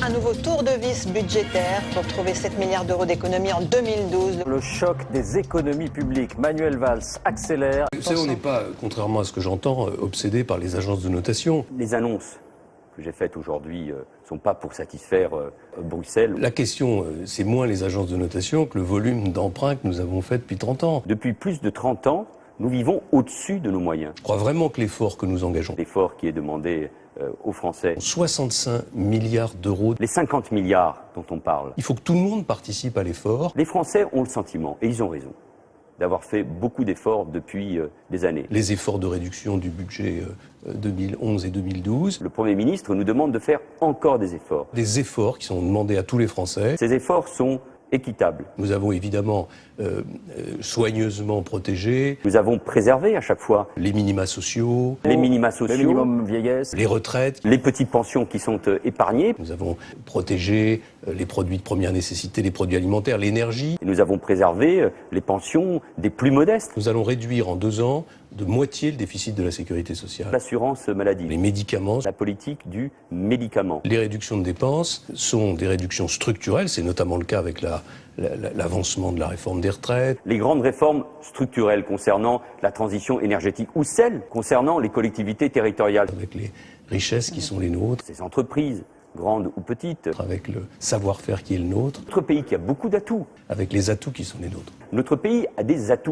un nouveau tour de vis budgétaire pour trouver 7 milliards d'euros d'économies en 2012. Le choc des économies publiques. Manuel Valls accélère. Vous savez, on n'est pas, contrairement à ce que j'entends, obsédé par les agences de notation. Les annonces que j'ai faites aujourd'hui ne sont pas pour satisfaire Bruxelles. La question, c'est moins les agences de notation que le volume d'emprunts que nous avons fait depuis 30 ans. Depuis plus de 30 ans, nous vivons au-dessus de nos moyens. Je crois vraiment que l'effort que nous engageons, L'effort qui est demandé aux Français, 65 milliards d'euros, les 50 milliards dont on parle, il faut que tout le monde participe à l'effort. les Français ont le sentiment, et ils ont raison, d'avoir fait beaucoup d'efforts depuis des années. Les efforts de réduction du budget 2011 et 2012, Le Premier ministre nous demande de faire encore des efforts. des efforts qui sont demandés à tous les Français. Ces efforts sont équitables. Nous avons évidemment soigneusement protégé Nous avons préservé à chaque fois les minima sociaux, les minima sociaux, Le minimum vieillesse. les retraites. les petites pensions qui sont épargnées. Nous avons protégé les produits de première nécessité, les produits alimentaires, l'énergie. Et nous avons préservé les pensions des plus modestes. Nous allons réduire en 2 ans de moitié le déficit de la sécurité sociale. L'assurance maladie, Les médicaments, la politique du médicament. les réductions de dépenses sont des réductions structurelles, c'est notamment le cas avec l'avancement de la réforme des retraites. Les grandes réformes structurelles concernant la transition énergétique ou celles concernant les collectivités territoriales. Avec les richesses qui sont les nôtres, Ces entreprises, grandes ou petites. avec le savoir-faire qui est le nôtre, Notre pays qui a beaucoup d'atouts. avec les atouts qui sont les nôtres. Notre pays a des atouts.